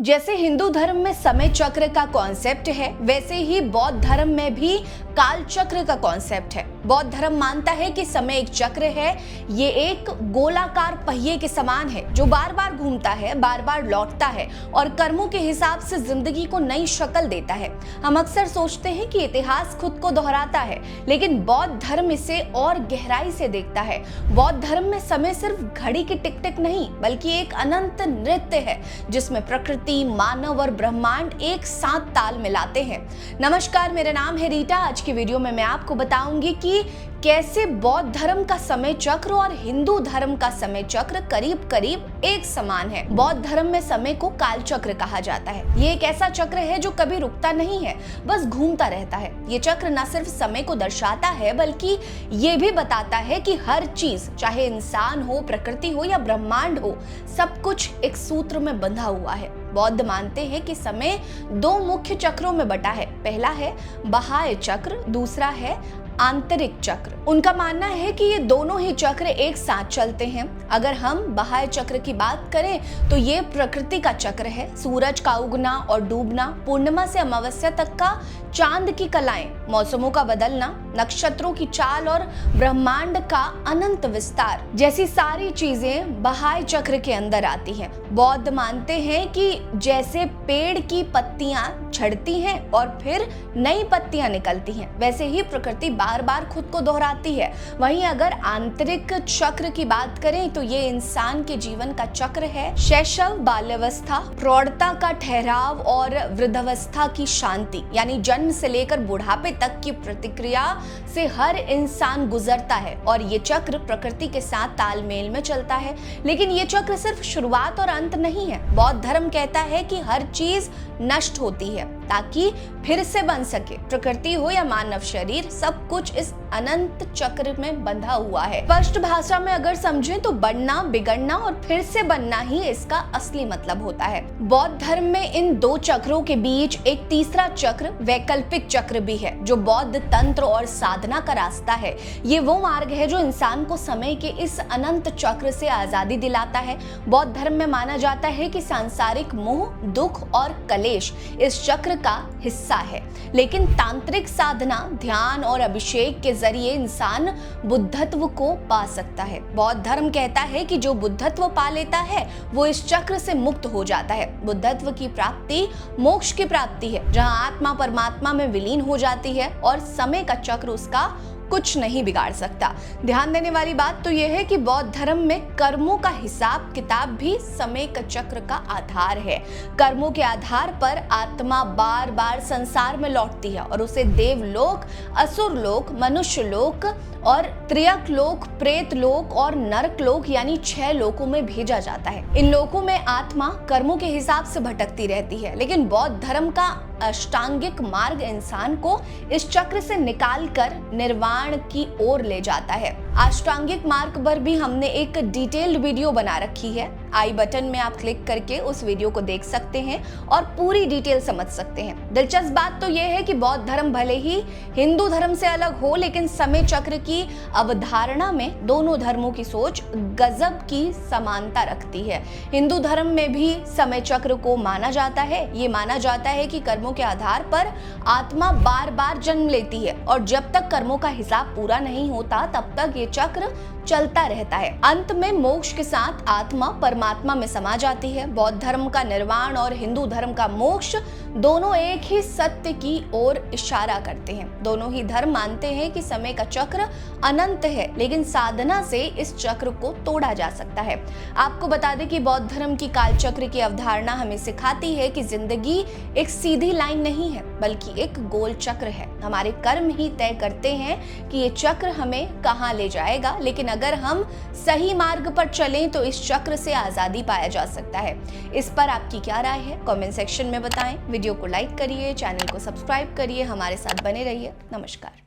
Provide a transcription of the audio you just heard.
जैसे हिंदू धर्म में समय चक्र का कॉन्सेप्ट है, वैसे ही बौद्ध धर्म में भी काल चक्र का कॉन्सेप्ट है। बौद्ध धर्म मानता है कि समय एक चक्र है, ये एक गोलाकार पहिए के समान है जो बार बार घूमता है, बार बार लौटता है और कर्मों के हिसाब से जिंदगी को नई शक्ल देता है। हम अक्सर सोचते हैं कि इतिहास खुद को दोहराता है, लेकिन बौद्ध धर्म इसे और गहराई से देखता है। बौद्ध धर्म में समय सिर्फ घड़ी की टिक टिक नहीं, बल्कि एक अनंत नृत्य है जिसमें प्रकृति, मानव और ब्रह्मांड एक साथ ताल मिलाते हैं। नमस्कार, मेरा नाम है रीटा। आज की वीडियो में मैं आपको बताऊंगी कि कैसे बौद्ध धर्म का समय चक्र और हिंदू धर्म का समय चक्र करीब करीब एक समान है। बौद्ध धर्म में समय को काल चक्र कहा जाता है। ये एक ऐसा चक्र है जो कभी रुकता नहीं है, बस घूमता रहता है। ये चक्र न सिर्फ समय को दर्शाता है, बल्कि ये भी बताता है कि हर चीज, चाहे इंसान हो, प्रकृति हो या ब्रह्मांड हो, सब कुछ एक सूत्र में बंधा हुआ है। बौद्ध मानते हैं कि समय दो मुख्य चक्रों में बटा है। पहला है बाह्य चक्र, दूसरा है आंतरिक चक्र। उनका मानना है कि ये दोनों ही चक्र एक साथ चलते हैं। अगर हम बाह्य चक्र की बात करें तो ये प्रकृति का चक्र है। सूरज का उगना और डूबना, पूर्णिमा से अमावस्या तक का चांद की कलाएं, मौसमों का बदलना, नक्षत्रों की चाल और ब्रह्मांड का अनंत विस्तार जैसी सारी चीजें बाह्य चक्र के अंदर आती हैं। बौद्ध मानते हैं कि जैसे पेड़ की पत्तियां झड़ती हैं और फिर नई पत्तियां निकलती हैं, वैसे ही प्रकृति बार बार खुद को दोहराती है। वहीं अगर आंतरिक चक्र की बात करें तो ये इंसान के जीवन का चक्र है। शैशव, बाल्यावस्था, प्रौढ़ता का ठहराव और वृद्धावस्था की शांति, यानी जन्म से लेकर बुढ़ापे तक की प्रतिक्रिया से हर इंसान गुजरता है और ये चक्र प्रकृति के साथ तालमेल में चलता है। लेकिन ये चक्र सिर्फ शुरुआत और अंत नहीं है। बौद्ध धर्म कहता है कि हर चीज नष्ट होती है ताकि फिर से बन सके। प्रकृति हो या मानव शरीर, सब कुछ इस अनंत चक्र में बंधा हुआ है। स्पष्ट भाषा में अगर समझें तो बढ़ना, बिगड़ना और फिर से बनना ही इसका असली मतलब होता है। बौद्ध धर्म में इन दो चक्रों के बीच एक तीसरा चक्र, वैकल्पिक चक्र भी है, जो बौद्ध तंत्र और साधना का रास्ता है। ये वो मार्ग है जो इंसान को समय के इस अनंत चक्र से आजादी दिलाता है। बौद्ध धर्म में माना जाता है कि सांसारिक मोह, दुख और कलेश इस चक्र का हिस्सा है, लेकिन तांत्रिक साधना, ध्यान और अभिषेक के जरिए इंसान बुद्धत्व को पा सकता है। बौद्ध धर्म कहता है कि जो बुद्धत्व पा लेता है वो इस चक्र से मुक्त हो जाता है। बुद्धत्व की प्राप्ति मोक्ष की प्राप्ति है, जहां आत्मा परमात्मा में विलीन हो जाती है और समय का चक्र उसका कुछ नहीं बिगाड़ सकता। ध्यान देने वाली बात तो यह है कि बौद्ध धर्म में कर्मों का हिसाब किताब भी समय का चक्र का आधार है। कर्मों के आधार पर आत्मा बार बार संसार में लौटती है और उसे देवलोक, असुर लोक, मनुष्य लोक और त्रियक लोक, प्रेत लोक और नरक लोक, यानी 6 लोकों में भेजा जाता है। इन लोकों में आत्मा कर्मों के हिसाब से भटकती रहती है, लेकिन बौद्ध धर्म का अष्टांगिक मार्ग इंसान को इस चक्र से निकालकर निर्वाण की ओर ले जाता है। अष्टांगिक मार्ग पर भी हमने एक डिटेल्ड वीडियो बना रखी है। आई बटन में आप क्लिक करके उस वीडियो को देख सकते हैं और पूरी डिटेल समझ सकते हैं। दिलचस्प बात तो यह है कि बौद्ध धर्म भले ही हिंदू धर्म से अलग हो, लेकिन समय चक्र की अवधारणा में दोनों धर्मों की सोच गजब की समानता रखती है। हिंदू धर्म में भी समय चक्र को माना जाता है। ये माना जाता है कि कर्मों के आधार पर आत्मा बार बार जन्म लेती है और जब तक कर्मों का हिसाब पूरा नहीं होता तब तक ये चक्र चलता रहता है। अंत में मोक्ष के साथ आत्मा परमात्मा में समा जाती है। बौद्ध धर्म का निर्वाण और हिंदू धर्म का मोक्ष दोनों एक ही सत्य की ओर इशारा करते हैं। दोनों ही धर्म मानते हैं कि समय का चक्र अनंत है, लेकिन साधना से इस चक्र को तोड़ा जा सकता है। आपको बता दें कि बौद्ध धर्म की काल चक्र की अवधारणा हमें सिखाती है कि जिंदगी एक सीधी लाइन नहीं है, बल्कि एक गोल चक्र है। हमारे कर्म ही तय करते हैं कि ये चक्र हमें कहाँ ले जाएगा, लेकिन अगर हम सही मार्ग पर चलें तो इस चक्र से आजादी पाया जा सकता है। इस पर आपकी क्या राय है, कमेंट सेक्शन में बताएं। वीडियो को लाइक करिए, चैनल को सब्सक्राइब करिए, हमारे साथ बने रहिए। नमस्कार।